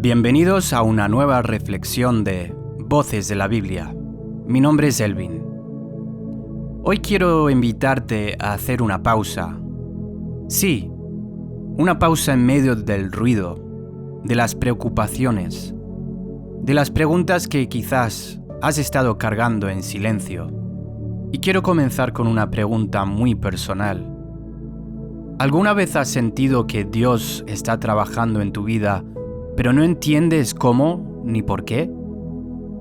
Bienvenidos a una nueva reflexión de Voces de la Biblia. Mi nombre es Elvin. Hoy quiero invitarte a hacer una pausa. Sí, una pausa en medio del ruido, de las preocupaciones, de las preguntas que quizás has estado cargando en silencio. Y quiero comenzar con una pregunta muy personal. ¿Alguna vez has sentido que Dios está trabajando en tu vida, pero no entiendes cómo ni por qué?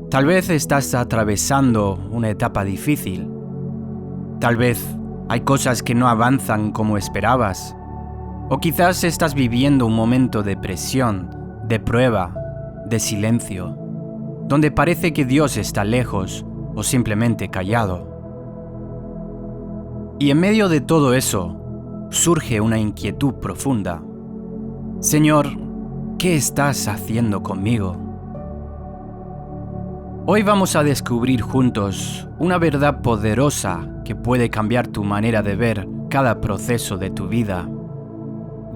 Tal vez estás atravesando una etapa difícil. Tal vez hay cosas que no avanzan como esperabas. O quizás estás viviendo un momento de presión, de prueba, de silencio, donde parece que Dios está lejos o simplemente callado. Y en medio de todo eso, surge una inquietud profunda. Señor, ¿qué estás haciendo conmigo? Hoy vamos a descubrir juntos una verdad poderosa que puede cambiar tu manera de ver cada proceso de tu vida.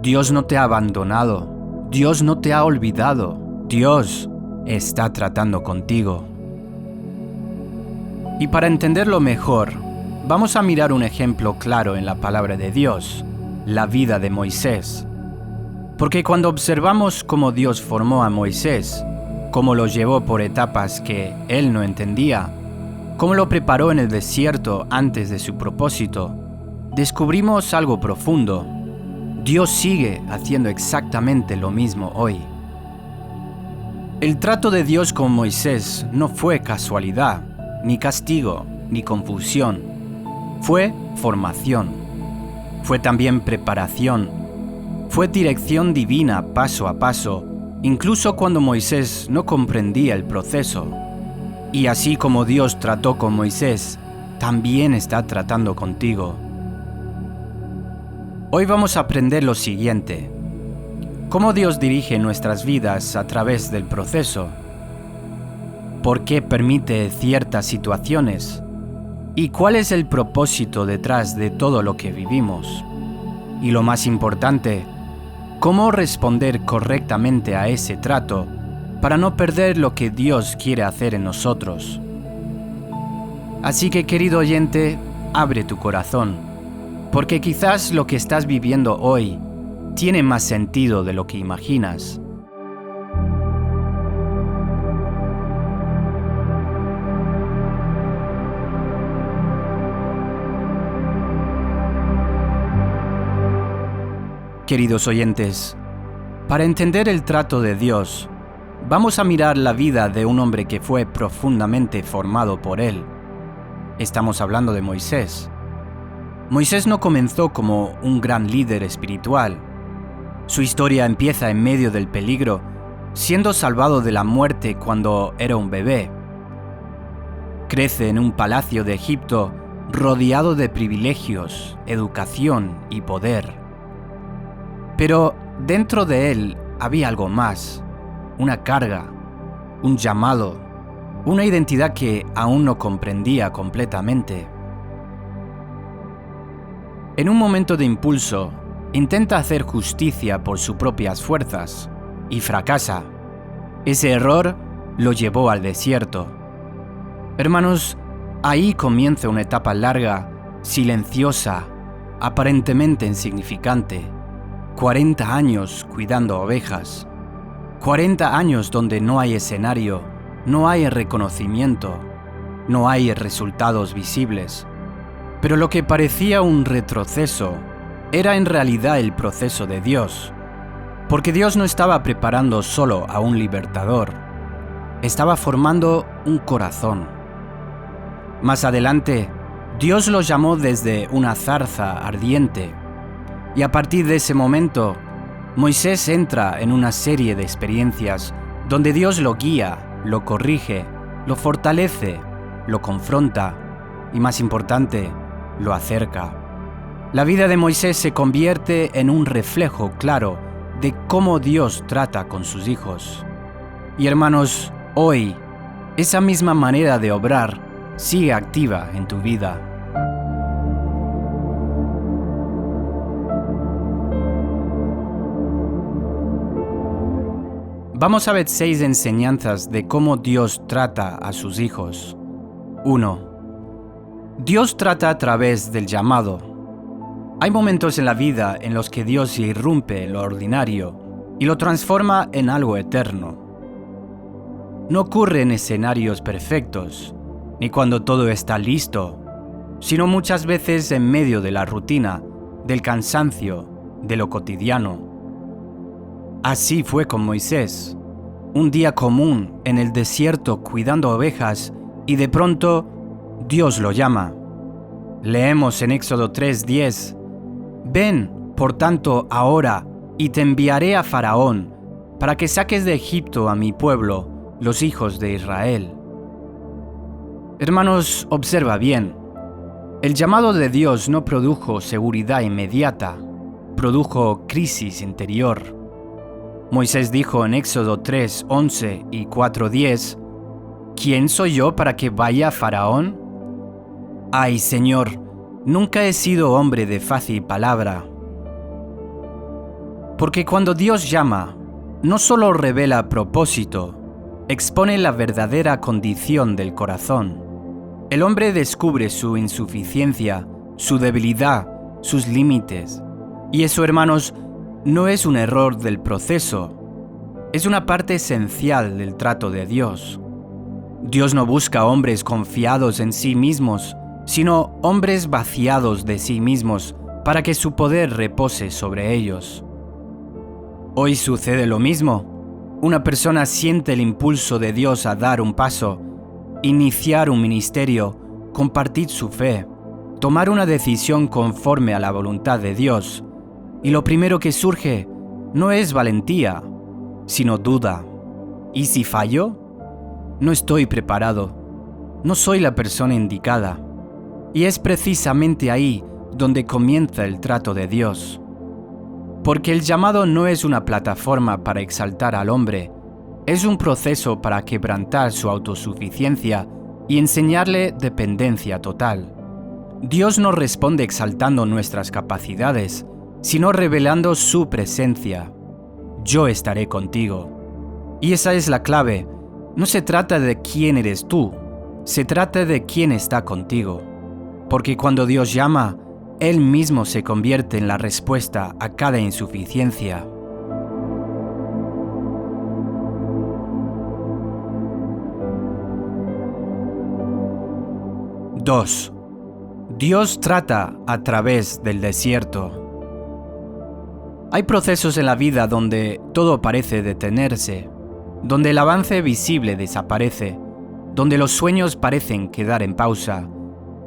Dios no te ha abandonado, Dios no te ha olvidado, Dios está tratando contigo. Y para entenderlo mejor, vamos a mirar un ejemplo claro en la palabra de Dios, la vida de Moisés. Porque cuando observamos cómo Dios formó a Moisés, cómo lo llevó por etapas que él no entendía, cómo lo preparó en el desierto antes de su propósito, descubrimos algo profundo. Dios sigue haciendo exactamente lo mismo hoy. El trato de Dios con Moisés no fue casualidad, ni castigo, ni confusión. Fue formación. Fue también preparación. Fue dirección divina paso a paso, incluso cuando Moisés no comprendía el proceso. Y así como Dios trató con Moisés, también está tratando contigo. Hoy vamos a aprender lo siguiente: cómo Dios dirige nuestras vidas a través del proceso, por qué permite ciertas situaciones y cuál es el propósito detrás de todo lo que vivimos. Y lo más importante, cómo responder correctamente a ese trato para no perder lo que Dios quiere hacer en nosotros. Así que, querido oyente, abre tu corazón, porque quizás lo que estás viviendo hoy tiene más sentido de lo que imaginas. Queridos oyentes, para entender el trato de Dios, vamos a mirar la vida de un hombre que fue profundamente formado por Él. Estamos hablando de Moisés. Moisés no comenzó como un gran líder espiritual. Su historia empieza en medio del peligro, siendo salvado de la muerte cuando era un bebé. Crece en un palacio de Egipto rodeado de privilegios, educación y poder. Pero dentro de él había algo más, una carga, un llamado, una identidad que aún no comprendía completamente. En un momento de impulso, intenta hacer justicia por sus propias fuerzas y fracasa. Ese error lo llevó al desierto. Hermanos, ahí comienza una etapa larga, silenciosa, aparentemente insignificante. 40 años cuidando ovejas, 40 años donde no hay escenario, no hay reconocimiento, no hay resultados visibles. Pero lo que parecía un retroceso era en realidad el proceso de Dios, porque Dios no estaba preparando solo a un libertador, estaba formando un corazón. Más adelante, Dios lo llamó desde una zarza ardiente. Y a partir de ese momento, Moisés entra en una serie de experiencias donde Dios lo guía, lo corrige, lo fortalece, lo confronta y, más importante, lo acerca. La vida de Moisés se convierte en un reflejo claro de cómo Dios trata con sus hijos. Y hermanos, hoy, esa misma manera de obrar sigue activa en tu vida. Vamos a ver 6 enseñanzas de cómo Dios trata a sus hijos. 1. Dios trata a través del llamado. Hay momentos en la vida en los que Dios irrumpe en lo ordinario y lo transforma en algo eterno. No ocurre en escenarios perfectos, ni cuando todo está listo, sino muchas veces en medio de la rutina, del cansancio, de lo cotidiano. Así fue con Moisés, un día común en el desierto cuidando ovejas y de pronto Dios lo llama. Leemos en Éxodo 3:10, «Ven, por tanto, ahora, y te enviaré a Faraón, para que saques de Egipto a mi pueblo, los hijos de Israel». Hermanos, observa bien. El llamado de Dios no produjo seguridad inmediata, produjo crisis interior. Moisés dijo en Éxodo 3:11 y 4:10, «¿Quién soy yo para que vaya a Faraón? Ay, Señor, nunca he sido hombre de fácil palabra». Porque cuando Dios llama, no solo revela propósito, expone la verdadera condición del corazón. El hombre descubre su insuficiencia, su debilidad, sus límites. Y eso, hermanos, no es un error del proceso, es una parte esencial del trato de Dios. Dios no busca hombres confiados en sí mismos, sino hombres vaciados de sí mismos para que su poder repose sobre ellos. Hoy sucede lo mismo. Una persona siente el impulso de Dios a dar un paso, iniciar un ministerio, compartir su fe, tomar una decisión conforme a la voluntad de Dios. Y lo primero que surge no es valentía, sino duda. ¿Y si fallo? No estoy preparado. No soy la persona indicada. Y es precisamente ahí donde comienza el trato de Dios. Porque el llamado no es una plataforma para exaltar al hombre, es un proceso para quebrantar su autosuficiencia y enseñarle dependencia total. Dios no responde exaltando nuestras capacidades, sino revelando su presencia. Yo estaré contigo. Y esa es la clave. No se trata de quién eres tú, se trata de quién está contigo. Porque cuando Dios llama, Él mismo se convierte en la respuesta a cada insuficiencia. Dos. Dios trata a través del desierto. Hay procesos en la vida donde todo parece detenerse, donde el avance visible desaparece, donde los sueños parecen quedar en pausa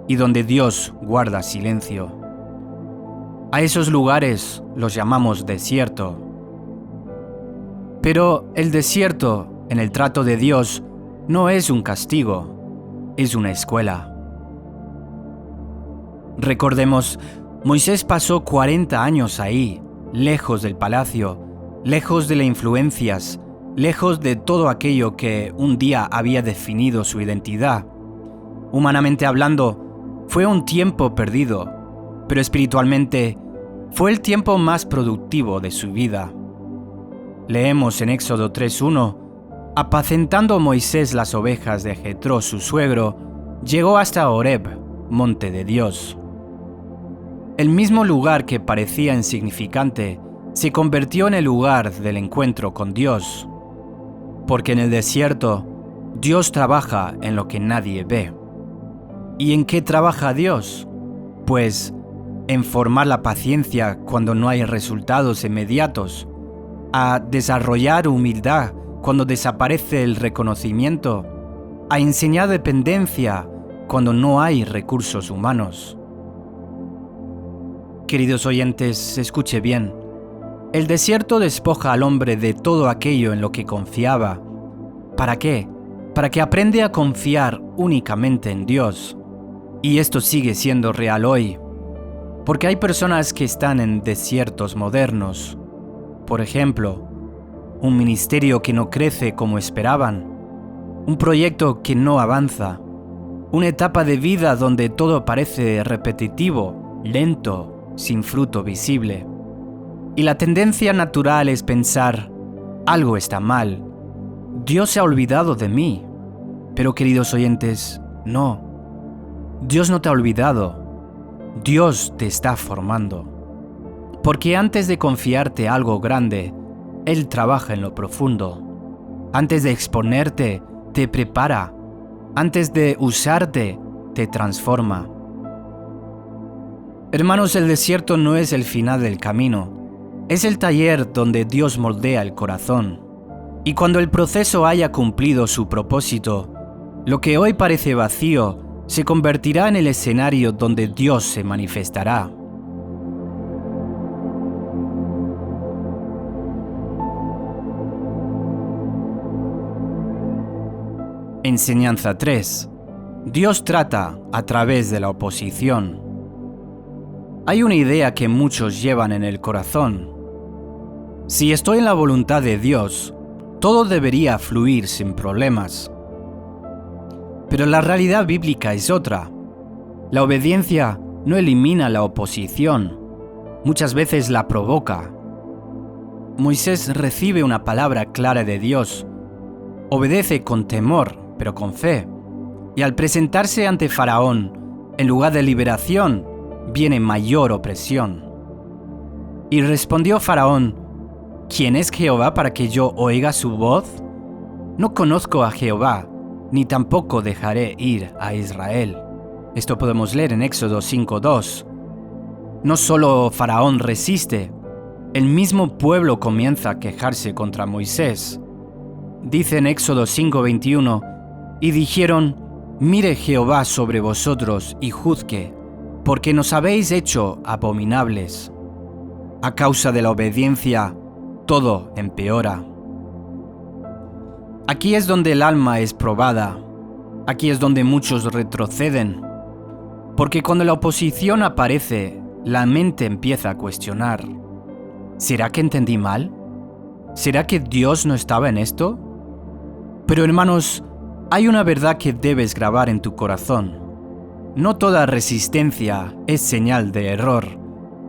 y donde Dios guarda silencio. A esos lugares los llamamos desierto. Pero el desierto, en el trato de Dios, no es un castigo, es una escuela. Recordemos, Moisés pasó 40 años ahí, lejos del palacio, lejos de las influencias, lejos de todo aquello que un día había definido su identidad. Humanamente hablando, fue un tiempo perdido, pero espiritualmente fue el tiempo más productivo de su vida. Leemos en Éxodo 3:1, apacentando Moisés las ovejas de Jetro, su suegro, llegó hasta Horeb, monte de Dios. El mismo lugar que parecía insignificante se convirtió en el lugar del encuentro con Dios. Porque en el desierto, Dios trabaja en lo que nadie ve. ¿Y en qué trabaja Dios? Pues en formar la paciencia cuando no hay resultados inmediatos, a desarrollar humildad cuando desaparece el reconocimiento, a enseñar dependencia cuando no hay recursos humanos. Queridos oyentes, escuche bien. El desierto despoja al hombre de todo aquello en lo que confiaba. ¿Para qué? Para que aprenda a confiar únicamente en Dios. Y esto sigue siendo real hoy, porque hay personas que están en desiertos modernos. Por ejemplo, un ministerio que no crece como esperaban, un proyecto que no avanza, una etapa de vida donde todo parece repetitivo, lento, sin fruto visible. Y la tendencia natural es pensar, algo está mal. Dios se ha olvidado de mí. Pero queridos oyentes, no. Dios no te ha olvidado. Dios te está formando. Porque antes de confiarte algo grande, Él trabaja en lo profundo. Antes de exponerte, te prepara. Antes de usarte, te transforma. Hermanos, el desierto no es el final del camino. Es el taller donde Dios moldea el corazón. Y cuando el proceso haya cumplido su propósito, lo que hoy parece vacío se convertirá en el escenario donde Dios se manifestará. Enseñanza 3. Dios trata a través de la oposición. Hay una idea que muchos llevan en el corazón. Si estoy en la voluntad de Dios, todo debería fluir sin problemas. Pero la realidad bíblica es otra. La obediencia no elimina la oposición, muchas veces la provoca. Moisés recibe una palabra clara de Dios, obedece con temor, pero con fe, y al presentarse ante Faraón, en lugar de liberación, viene mayor opresión. Y respondió Faraón: ¿Quién es Jehová para que yo oiga su voz? No conozco a Jehová, ni tampoco dejaré ir a Israel. Esto podemos leer en Éxodo 5:2. No solo Faraón resiste, el mismo pueblo comienza a quejarse contra Moisés. Dice en Éxodo 5:21, y dijeron: Mire Jehová sobre vosotros y juzgue, porque nos habéis hecho abominables. A causa de la obediencia, todo empeora. Aquí es donde el alma es probada. Aquí es donde muchos retroceden. Porque cuando la oposición aparece, la mente empieza a cuestionar. ¿Será que entendí mal? ¿Será que Dios no estaba en esto? Pero hermanos, hay una verdad que debes grabar en tu corazón. No toda resistencia es señal de error.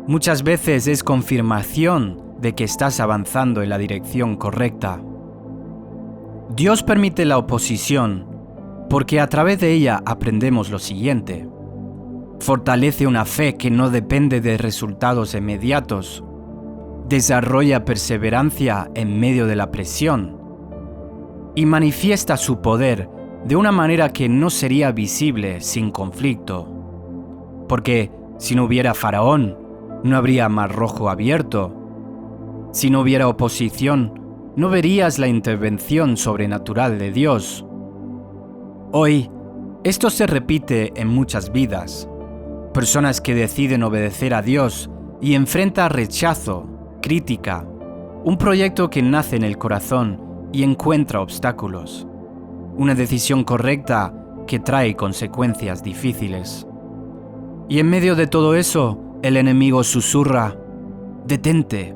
Muchas veces es confirmación de que estás avanzando en la dirección correcta. Dios permite la oposición porque a través de ella aprendemos lo siguiente. Fortalece una fe que no depende de resultados inmediatos. Desarrolla perseverancia en medio de la presión. Y manifiesta su poder de una manera que no sería visible sin conflicto. Porque si no hubiera Faraón, no habría Mar Rojo abierto. Si no hubiera oposición, no verías la intervención sobrenatural de Dios. Hoy, esto se repite en muchas vidas. Personas que deciden obedecer a Dios y enfrentan rechazo, crítica, un proyecto que nace en el corazón y encuentra obstáculos. Una decisión correcta que trae consecuencias difíciles. Y en medio de todo eso, el enemigo susurra: detente,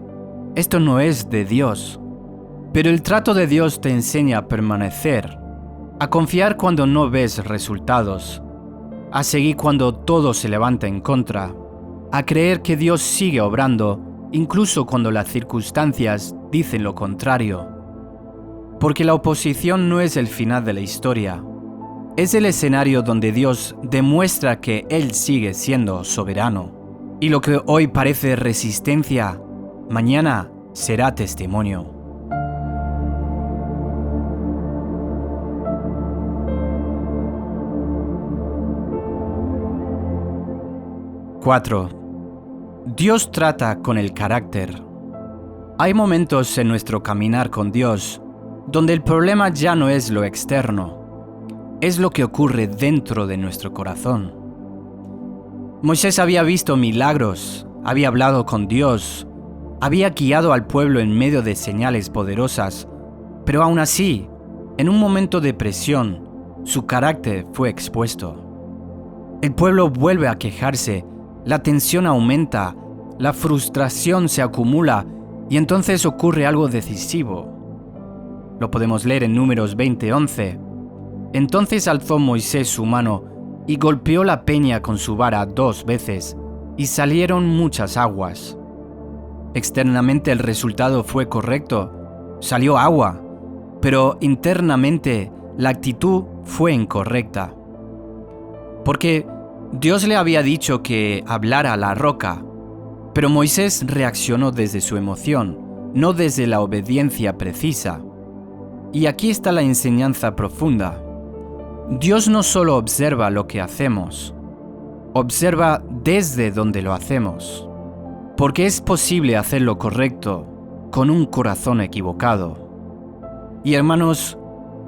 esto no es de Dios. Pero el trato de Dios te enseña a permanecer, a confiar cuando no ves resultados, a seguir cuando todo se levanta en contra, a creer que Dios sigue obrando incluso cuando las circunstancias dicen lo contrario. Porque la oposición no es el final de la historia, es el escenario donde Dios demuestra que Él sigue siendo soberano. Y lo que hoy parece resistencia, mañana será testimonio. ¡4! Dios trata con el carácter. Hay momentos en nuestro caminar con Dios donde el problema ya no es lo externo, es lo que ocurre dentro de nuestro corazón. Moisés había visto milagros, había hablado con Dios, había guiado al pueblo en medio de señales poderosas, pero aún así, en un momento de presión, su carácter fue expuesto. El pueblo vuelve a quejarse, la tensión aumenta, la frustración se acumula y entonces ocurre algo decisivo. Lo podemos leer en Números 20:11. Entonces alzó Moisés su mano y golpeó la peña con su vara 2 veces, y salieron muchas aguas. Externamente el resultado fue correcto, salió agua, pero internamente la actitud fue incorrecta. Porque Dios le había dicho que hablara a la roca, pero Moisés reaccionó desde su emoción, no desde la obediencia precisa. Y aquí está la enseñanza profunda. Dios no solo observa lo que hacemos, observa desde donde lo hacemos, porque es posible hacer lo correcto con un corazón equivocado. Y hermanos,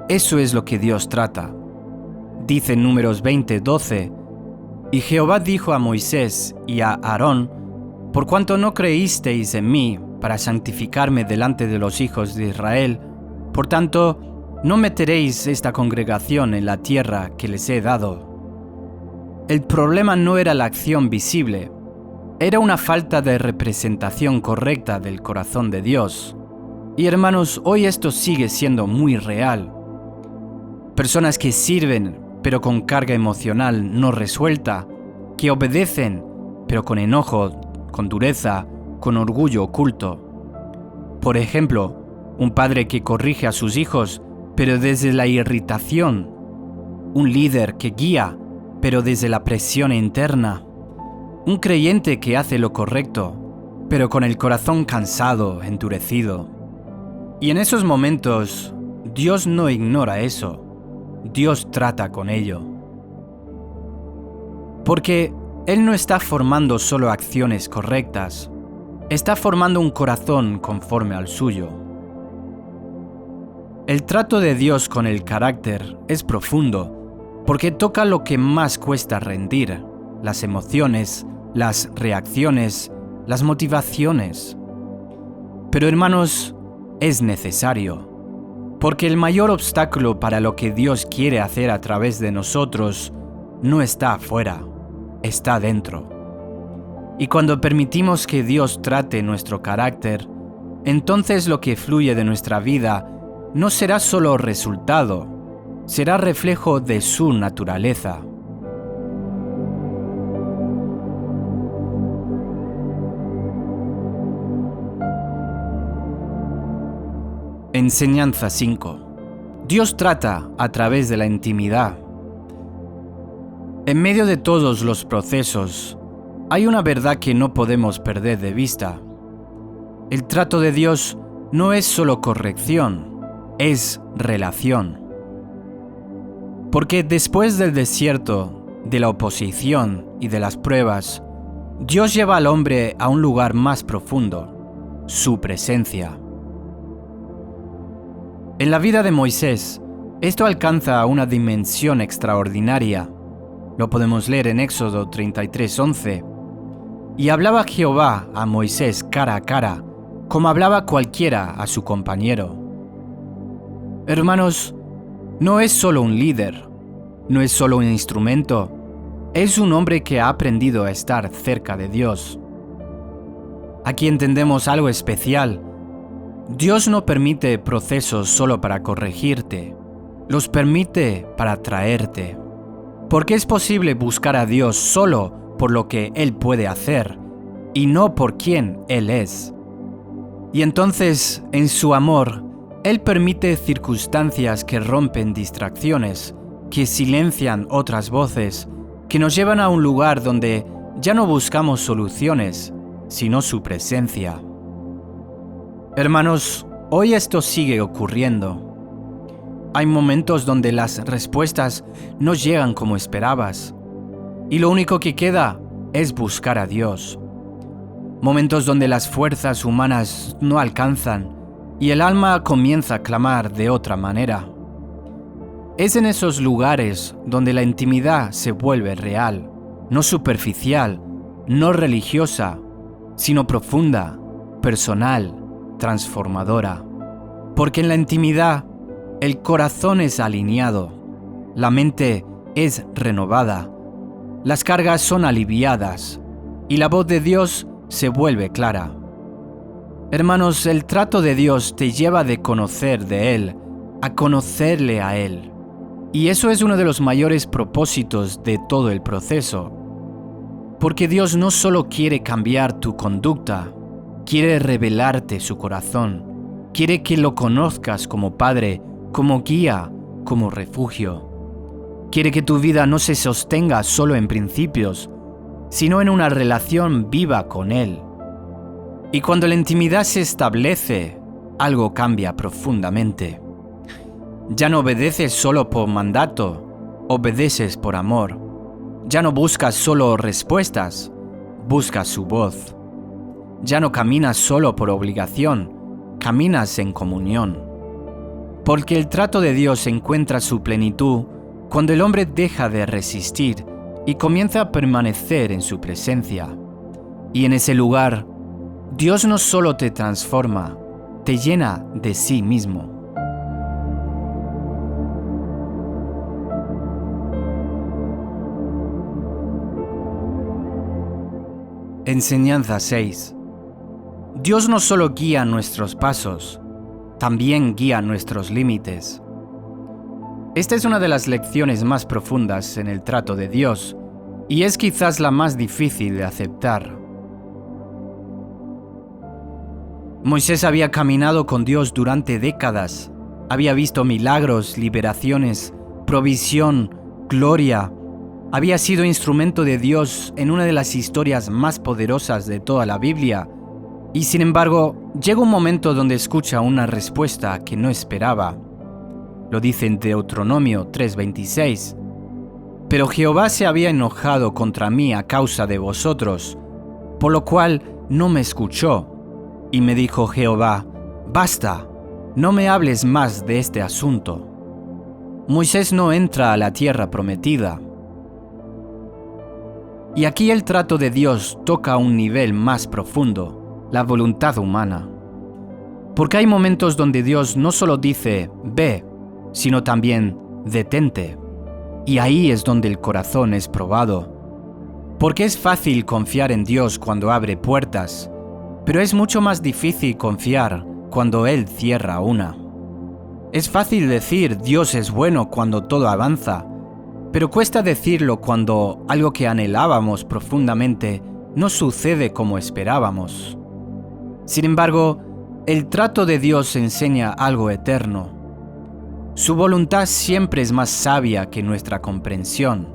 eso es lo que Dios trata. Dice en Números 20:12, y Jehová dijo a Moisés y a Aarón, por cuanto no creísteis en mí para santificarme delante de los hijos de Israel, por tanto, no meteréis esta congregación en la tierra que les he dado. El problema no era la acción visible, era una falta de representación correcta del corazón de Dios. Y hermanos, hoy esto sigue siendo muy real. Personas que sirven, pero con carga emocional no resuelta, que obedecen, pero con enojo, con dureza, con orgullo oculto. Por ejemplo, un padre que corrige a sus hijos, pero desde la irritación. Un líder que guía, pero desde la presión interna. Un creyente que hace lo correcto, pero con el corazón cansado, endurecido. Y en esos momentos, Dios no ignora eso. Dios trata con ello. Porque Él no está formando solo acciones correctas, está formando un corazón conforme al suyo. El trato de Dios con el carácter es profundo, porque toca lo que más cuesta rendir, las emociones, las reacciones, las motivaciones. Pero hermanos, es necesario, porque el mayor obstáculo para lo que Dios quiere hacer a través de nosotros no está afuera, está dentro. Y cuando permitimos que Dios trate nuestro carácter, entonces lo que fluye de nuestra vida no será solo resultado, será reflejo de su naturaleza. Enseñanza 5. Dios trata a través de la intimidad. En medio de todos los procesos, hay una verdad que no podemos perder de vista. El trato de Dios no es solo corrección, es relación. Porque después del desierto, de la oposición y de las pruebas, Dios lleva al hombre a un lugar más profundo, su presencia. En la vida de Moisés, esto alcanza una dimensión extraordinaria. Lo podemos leer en Éxodo 33:11. Y hablaba Jehová a Moisés cara a cara, como hablaba cualquiera a su compañero. Hermanos, no es solo un líder, no es solo un instrumento, es un hombre que ha aprendido a estar cerca de Dios. Aquí entendemos algo especial. Dios no permite procesos solo para corregirte, los permite para traerte. Porque es posible buscar a Dios solo por lo que Él puede hacer y no por quién Él es. Y entonces, en su amor, Él permite circunstancias que rompen distracciones, que silencian otras voces, que nos llevan a un lugar donde ya no buscamos soluciones, sino su presencia. Hermanos, hoy esto sigue ocurriendo. Hay momentos donde las respuestas no llegan como esperabas, y lo único que queda es buscar a Dios. Momentos donde las fuerzas humanas no alcanzan, y el alma comienza a clamar de otra manera. Es en esos lugares donde la intimidad se vuelve real, no superficial, no religiosa, sino profunda, personal, transformadora. Porque en la intimidad, el corazón es alineado, la mente es renovada, las cargas son aliviadas y la voz de Dios se vuelve clara. Hermanos, el trato de Dios te lleva de conocer de Él a conocerle a Él. Y eso es uno de los mayores propósitos de todo el proceso. Porque Dios no solo quiere cambiar tu conducta, quiere revelarte su corazón. Quiere que lo conozcas como Padre, como guía, como refugio. Quiere que tu vida no se sostenga solo en principios, sino en una relación viva con Él. Y cuando la intimidad se establece, algo cambia profundamente. Ya no obedeces solo por mandato, obedeces por amor. Ya no buscas solo respuestas, buscas su voz. Ya no caminas solo por obligación, caminas en comunión. Porque el trato de Dios encuentra su plenitud cuando el hombre deja de resistir y comienza a permanecer en su presencia. Y en ese lugar, Dios no solo te transforma, te llena de sí mismo. Enseñanza 6. Dios no solo guía nuestros pasos, también guía nuestros límites. Esta es una de las lecciones más profundas en el trato de Dios, y es quizás la más difícil de aceptar. Moisés había caminado con Dios durante décadas, había visto milagros, liberaciones, provisión, gloria. Había sido instrumento de Dios en una de las historias más poderosas de toda la Biblia, y sin embargo, llega un momento donde escucha una respuesta que no esperaba. Lo dice en Deuteronomio 3:26. Pero Jehová se había enojado contra mí a causa de vosotros, por lo cual no me escuchó. Y me dijo Jehová, basta, no me hables más de este asunto. Moisés no entra a la tierra prometida. Y aquí el trato de Dios toca un nivel más profundo, la voluntad humana. Porque hay momentos donde Dios no solo dice, ve, sino también, detente. Y ahí es donde el corazón es probado. Porque es fácil confiar en Dios cuando abre puertas, pero es mucho más difícil confiar cuando Él cierra una. Es fácil decir Dios es bueno cuando todo avanza, pero cuesta decirlo cuando algo que anhelábamos profundamente no sucede como esperábamos. Sin embargo, el trato de Dios enseña algo eterno. Su voluntad siempre es más sabia que nuestra comprensión.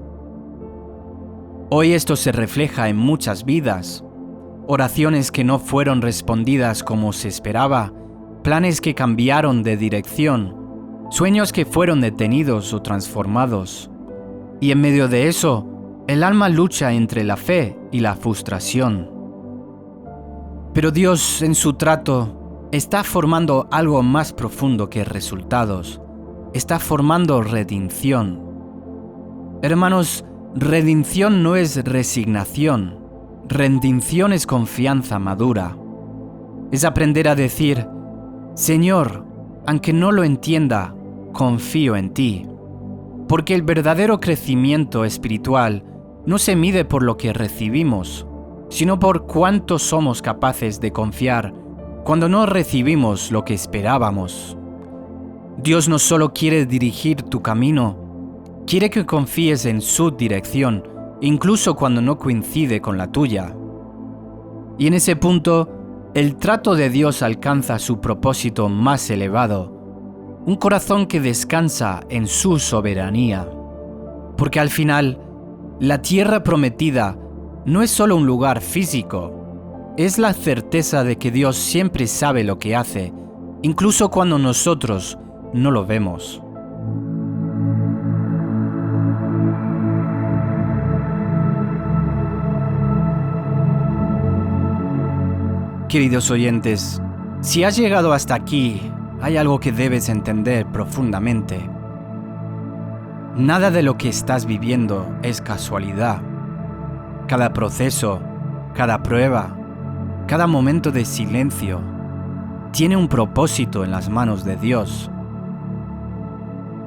Hoy esto se refleja en muchas vidas. Oraciones que no fueron respondidas como se esperaba, planes que cambiaron de dirección, sueños que fueron detenidos o transformados. Y en medio de eso, el alma lucha entre la fe y la frustración. Pero Dios, en su trato, está formando algo más profundo que resultados. Está formando redención. Hermanos, redención no es resignación. Redención es confianza madura. Es aprender a decir, Señor, aunque no lo entienda, confío en ti. Porque el verdadero crecimiento espiritual no se mide por lo que recibimos, sino por cuánto somos capaces de confiar cuando no recibimos lo que esperábamos. Dios no solo quiere dirigir tu camino, quiere que confíes en su dirección, incluso cuando no coincide con la tuya. Y en ese punto, el trato de Dios alcanza su propósito más elevado, un corazón que descansa en su soberanía. Porque al final, la tierra prometida no es solo un lugar físico, es la certeza de que Dios siempre sabe lo que hace, incluso cuando nosotros no lo vemos. Queridos oyentes, si has llegado hasta aquí, hay algo que debes entender profundamente. Nada de lo que estás viviendo es casualidad. Cada proceso, cada prueba, cada momento de silencio, tiene un propósito en las manos de Dios.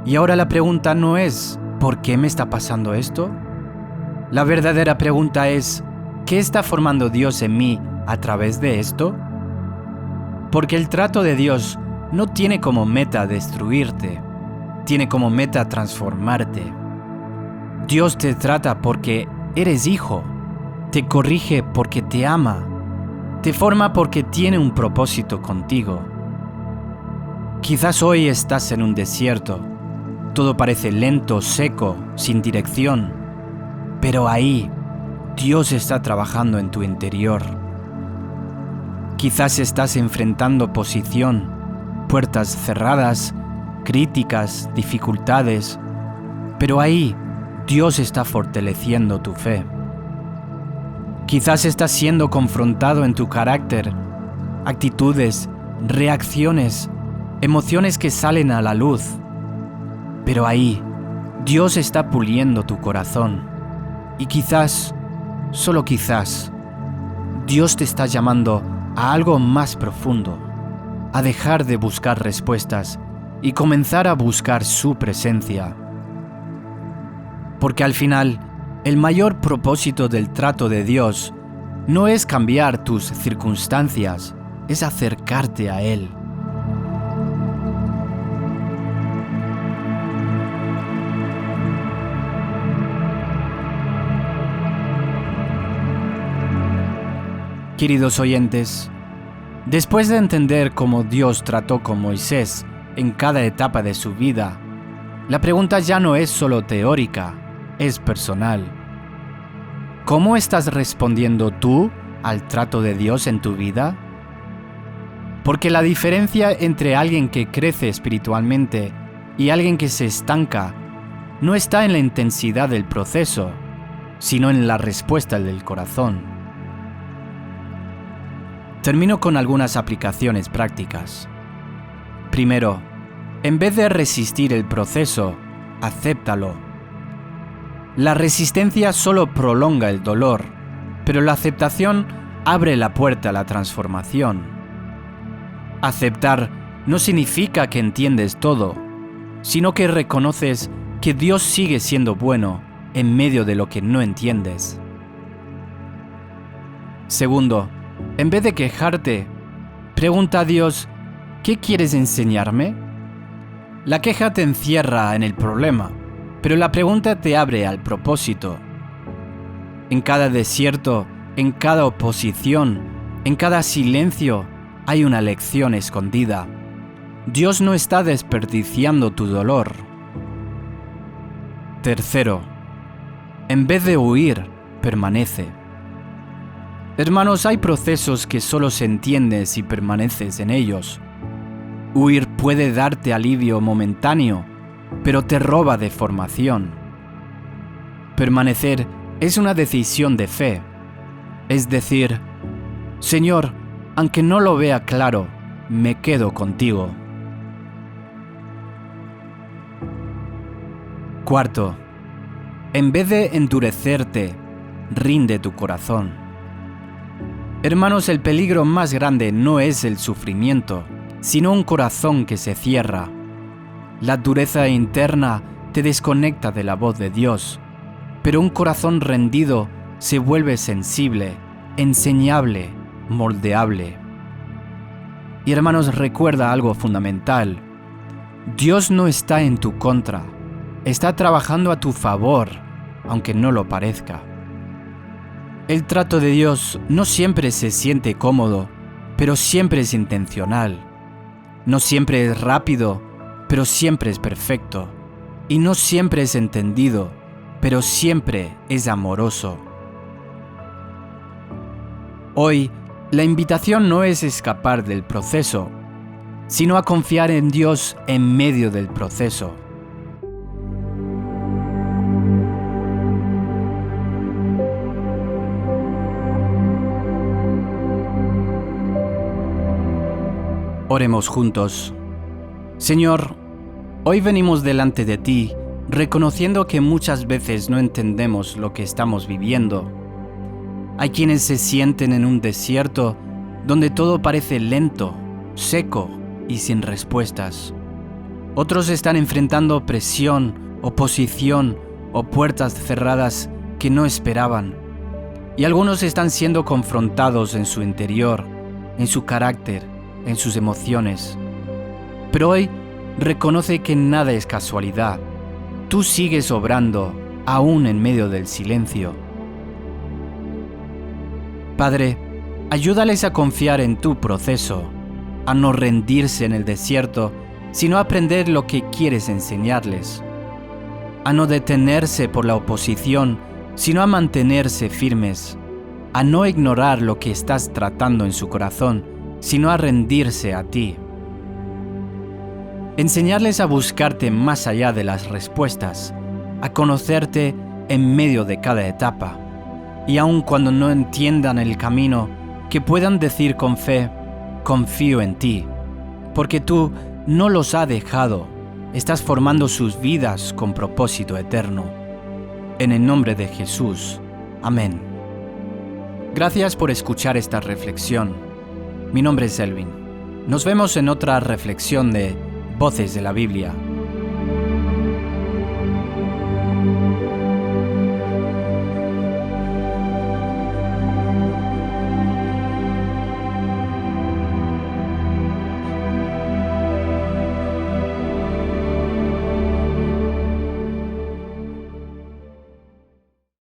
Y ahora la pregunta no es, ¿por qué me está pasando esto? La verdadera pregunta es, ¿qué está formando Dios en mí a través de esto? Porque el trato de Dios no tiene como meta destruirte, tiene como meta transformarte. Dios te trata porque eres hijo, te corrige porque te ama, te forma porque tiene un propósito contigo. Quizás hoy estás en un desierto. Todo parece lento, seco, sin dirección. Pero ahí, Dios está trabajando en tu interior. Quizás estás enfrentando oposición, puertas cerradas, críticas, dificultades. Pero ahí, Dios está fortaleciendo tu fe. Quizás estás siendo confrontado en tu carácter, actitudes, reacciones, emociones que salen a la luz. Pero ahí, Dios está puliendo tu corazón. Y quizás, solo quizás, Dios te está llamando a algo más profundo, a dejar de buscar respuestas y comenzar a buscar su presencia. Porque al final, el mayor propósito del trato de Dios no es cambiar tus circunstancias, es acercarte a Él. Queridos oyentes, después de entender cómo Dios trató con Moisés en cada etapa de su vida, la pregunta ya no es solo teórica, es personal. ¿Cómo estás respondiendo tú al trato de Dios en tu vida? Porque la diferencia entre alguien que crece espiritualmente y alguien que se estanca no está en la intensidad del proceso, sino en la respuesta del corazón. Termino con algunas aplicaciones prácticas. Primero, en vez de resistir el proceso, acéptalo. La resistencia solo prolonga el dolor, pero la aceptación abre la puerta a la transformación. Aceptar no significa que entiendes todo, sino que reconoces que Dios sigue siendo bueno en medio de lo que no entiendes. Segundo, en vez de quejarte, pregunta a Dios, ¿qué quieres enseñarme? La queja te encierra en el problema, pero la pregunta te abre al propósito. En cada desierto, en cada oposición, en cada silencio, hay una lección escondida. Dios no está desperdiciando tu dolor. Tercero, en vez de huir, permanece. Hermanos, hay procesos que solo se entienden si permaneces en ellos. Huir puede darte alivio momentáneo, pero te roba de formación. Permanecer es una decisión de fe. Es decir, Señor, aunque no lo vea claro, me quedo contigo. Cuarto, en vez de endurecerte, rinde tu corazón. Hermanos, el peligro más grande no es el sufrimiento, sino un corazón que se cierra. La dureza interna te desconecta de la voz de Dios, pero un corazón rendido se vuelve sensible, enseñable, moldeable. Y hermanos, recuerda algo fundamental. Dios no está en tu contra, está trabajando a tu favor, aunque no lo parezca. El trato de Dios no siempre se siente cómodo, pero siempre es intencional. No siempre es rápido, pero siempre es perfecto. Y no siempre es entendido, pero siempre es amoroso. Hoy, la invitación no es escapar del proceso, sino a confiar en Dios en medio del proceso. Oremos juntos. Señor, hoy venimos delante de ti, reconociendo que muchas veces no entendemos lo que estamos viviendo. Hay quienes se sienten en un desierto donde todo parece lento, seco y sin respuestas. Otros están enfrentando presión, oposición o puertas cerradas que no esperaban. Y algunos están siendo confrontados en su interior, en su carácter, en sus emociones. Pero hoy reconoce que nada es casualidad. Tú sigues obrando aún en medio del silencio. Padre, ayúdales a confiar en tu proceso, a no rendirse en el desierto sino aprender lo que quieres enseñarles, a no detenerse por la oposición, sino a mantenerse firmes, a no ignorar lo que estás tratando en su corazón, sino a rendirse a ti. Enseñarles a buscarte más allá de las respuestas, a conocerte en medio de cada etapa, y aun cuando no entiendan el camino, que puedan decir con fe: confío en ti, porque tú no los has dejado, estás formando sus vidas con propósito eterno. En el nombre de Jesús. Amén. Gracias por escuchar esta reflexión. Mi nombre es Elvin. Nos vemos en otra reflexión de Voces de la Biblia.